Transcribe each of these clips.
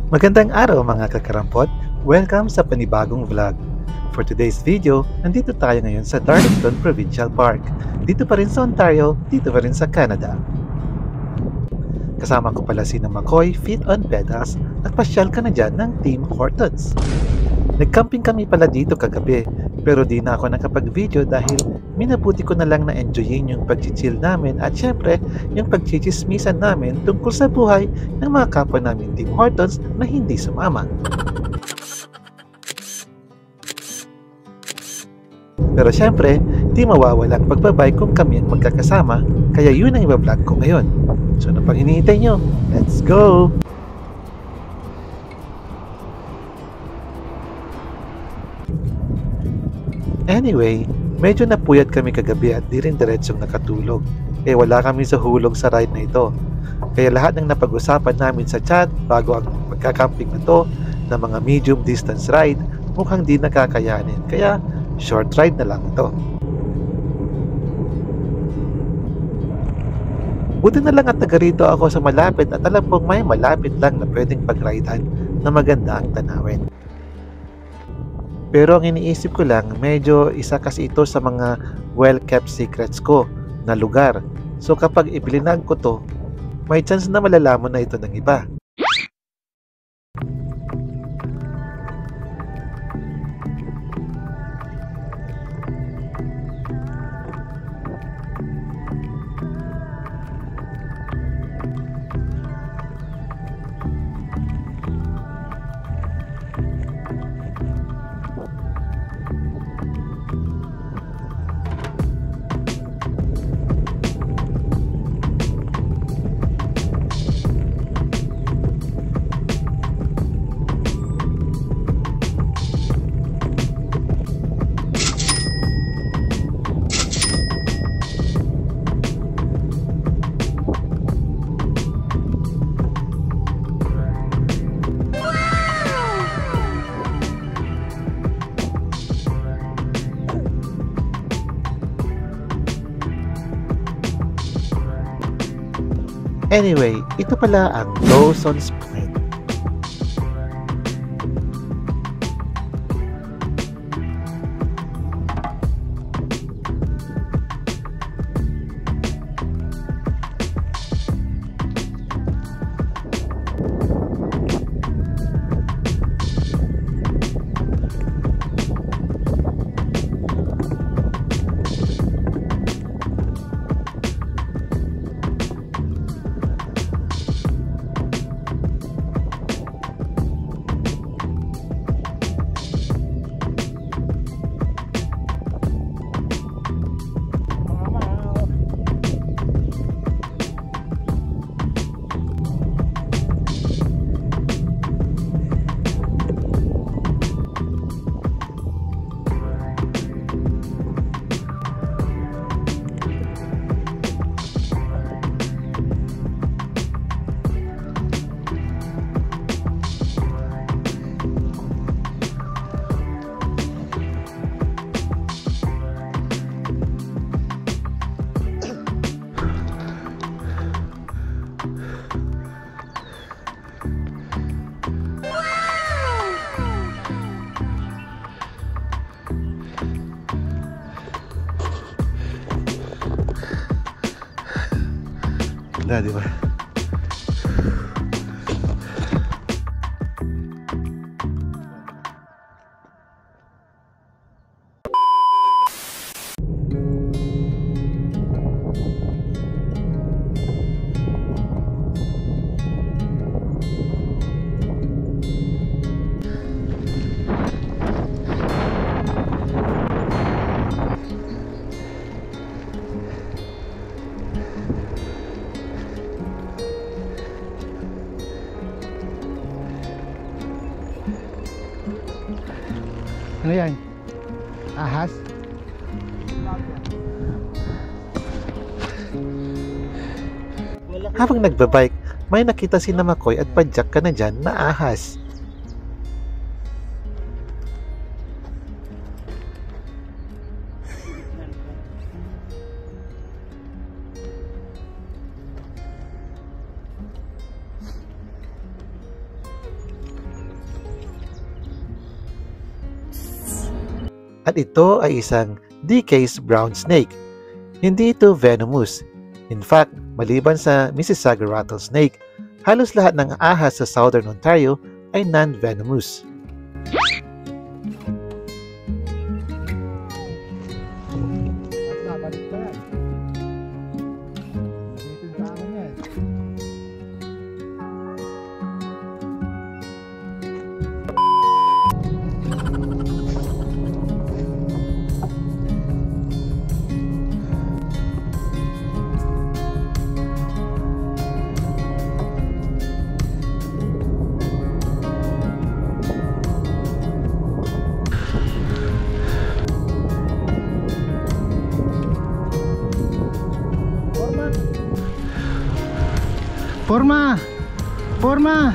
Magandang araw mga kakarampot! Welcome sa panibagong vlog. For today's video, nandito tayo ngayon sa Darlington Provincial Park. Dito pa rin sa Ontario, dito pa rin sa Canada. Kasama ko pala si McCoy, Feet on Pedals at pasyal ka na dyan ng Team Hortons. Nag-camping kami pala dito kagabi, pero di na ako nakapag-video dahil minabuti ko na lang na enjoyin yung pag-chill namin at syempre yung pag-chichismisan namin tungkol sa buhay ng mga kapwa namin Team Hortons na hindi sumama. Pero syempre, di mawawalang pagbabay kung kami ang magkakasama, kaya yun ang iba-vlog ko ngayon. So ano pang hinihintay nyo? Let's go! Anyway, medyo napuyat kami kagabi at di rin diretsong nakatulog. Wala kami sa hulog sa ride na ito. Kaya lahat ng napag-usapan namin sa chat bago ang magkakamping na to na mga medium distance ride mukhang di nakakayanin. Kaya short ride na lang ito. Buti na lang at taga rito ako sa malapit at alam kong may malapit lang na pwedeng pag-ridean na maganda ang tanawin. Pero ang iniisip ko lang, medyo isa kasi ito sa mga well-kept secrets ko na lugar. So kapag ipilinag ko to, may chance na malalaman na ito ng iba. Anyway, ito pala ang Dawson's Point. Na, di ba? Ano yan? Ahas? Habang nagbabike, may nakita si McCoy at padyak ka na dyan na ahas. At ito ay isang DK's brown snake. Hindi ito venomous. In fact, maliban sa Mississauga rattlesnake, halos lahat ng ahas sa Southern Ontario ay non-venomous. Forma! Forma!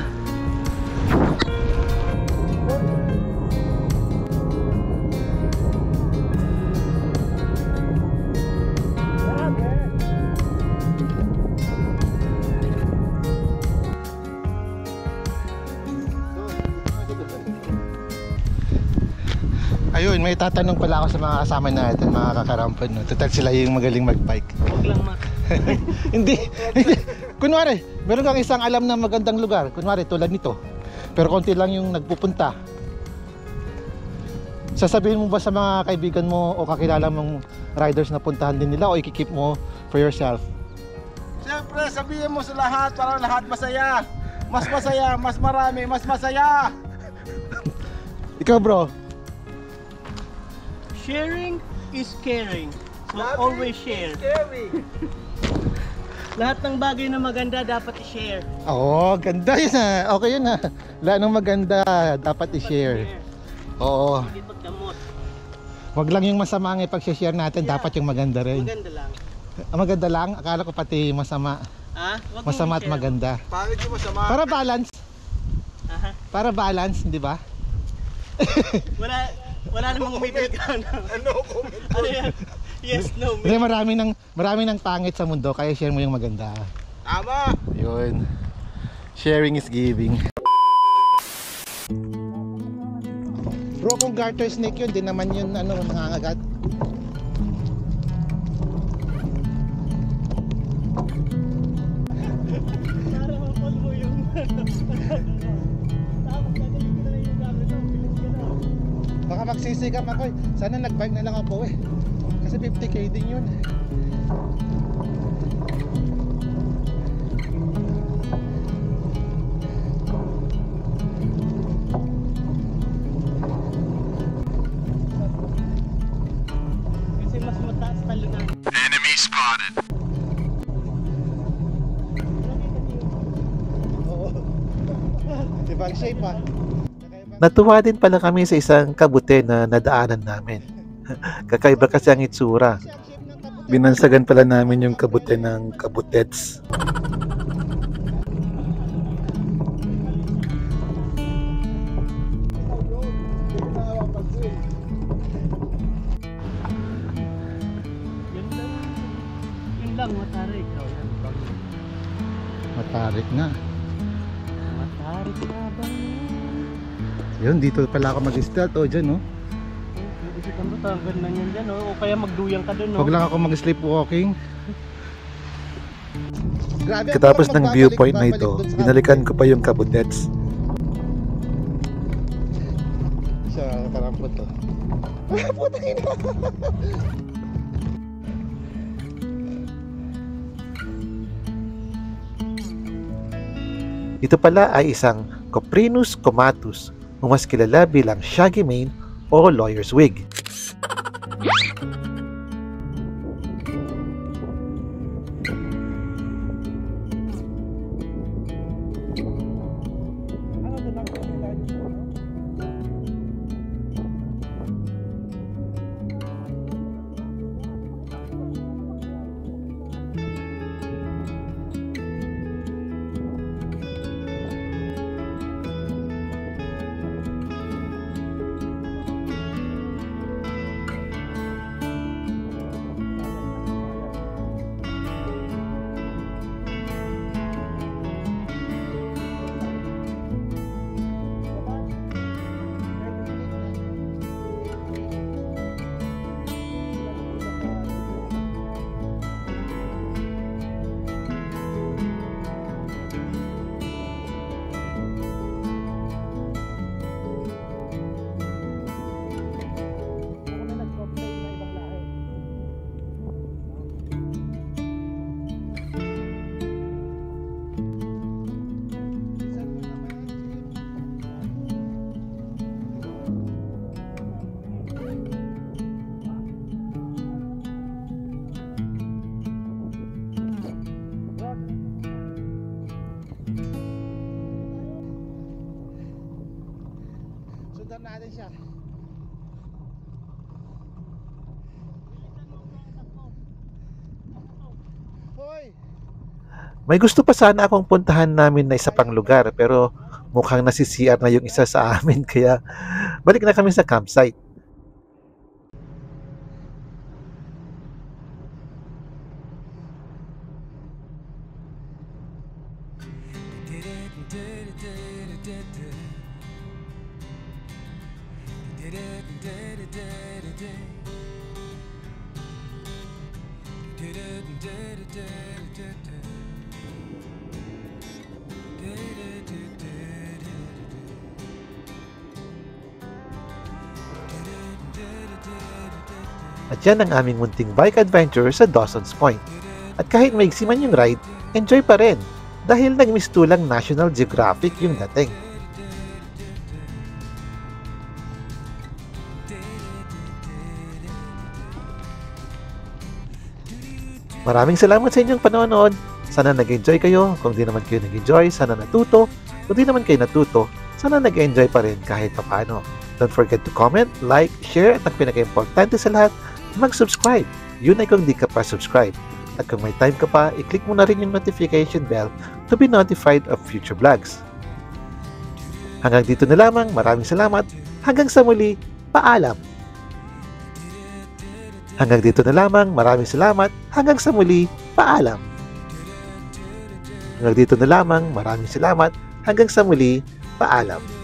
Ayun, may tatanong pala ako sa mga kasama natin, mga kakarampad, no? Total sila yung magaling mag-bike. Huwag lang Hindi. Kunwari, meron kang isang alam na magandang lugar. Kunwari, tulad nito. Pero konti lang yung nagpupunta. Sasabihin mo ba sa mga kaibigan mo o kakilala mong riders na puntahan din nila o ikikip mo for yourself? Siyempre, sabihin mo sa lahat para lahat masaya. Mas masaya, mas marami, mas masaya. Ikaw, bro. Sharing is caring. So always share. Lahat ng bagay na maganda dapat i-share. Oo, ganda yun ha. Okay yun ha. Lahat ng maganda dapat i-share. Oo. Hindi pagdamot. Wag lang yung masama ang ipag-share natin, dapat yung maganda rin. Maganda lang. Maganda lang? Akala ko pati masama. Ah, wag mong Masama at i-share. maganda. Pangit yung masama. Para balance. Aha. Para balance, di ba? Wala namang middle ground. Ano comment? Ano yan? Yes, no. Kasi marami ng pangit sa mundo, kaya share mo yung maganda. Tama. Yun. Sharing is giving. Bro, kung garter snake yun, di naman yun nangangagat. Para mapol mo yung tapos gagawin ko na lang yung gamit mo. Bilis ka na. Baka magsisikap ako eh. Sana nag-bike na lang ako eh. Kasi 50k din yun. Kasi mas mataas talo na. Oo. Ibang shape ah. Natuwa din pala kami sa isang kabute na nadaanan namin. Kakaiba kasi ang itsura. Binansagan pala namin yung kabute ng kabutets. Yun lang, matarik. Oh, yan. Matarik na. Matarik na ba? Yun, dito pala ako mag-start o dyan, no? Pwede si Tambo, tanggal na yan dyan, oh. O kaya magduyang ka dun, no? Huwag lang ako mag-sleepwalking. Grabe, Katapos ako ng magbabalik- viewpoint na babalik ito, dun sa binalikan ko pa yung kabutets. Siya, karampot to. Putang ina! Ito pala ay isang Coprinus comatus o mas kilala bilang shaggy mane o lawyer's wig. natin siya. Hoy! May gusto pa sana akong puntahan namin na isa pang lugar pero mukhang nasi-CR na yung isa sa amin kaya balik na kami sa campsite. At yan ang aming munting bike adventure sa Dawson's Point. At kahit maigsi man yung ride, enjoy pa rin dahil nagmistulang National Geographic yung dating. Maraming salamat sa inyong panonood. Sana nag-enjoy kayo. Kung di naman kayo nag-enjoy, sana natuto. Kung di naman kayo natuto, sana nag-enjoy pa rin kahit papaano. Don't forget to comment, like, share, at ang pinaka-importante sa lahat, mag-subscribe. Yun ay kung di ka pa subscribe. At kung may time ka pa, i-click mo na rin yung notification bell to be notified of future vlogs. Hanggang dito na lamang, maraming salamat. Hanggang sa muli, paalam. Hanggang dito na lamang, maraming salamat. Hanggang sa muli, paalam. Hanggang dito na lamang, maraming salamat. Hanggang sa muli, paalam.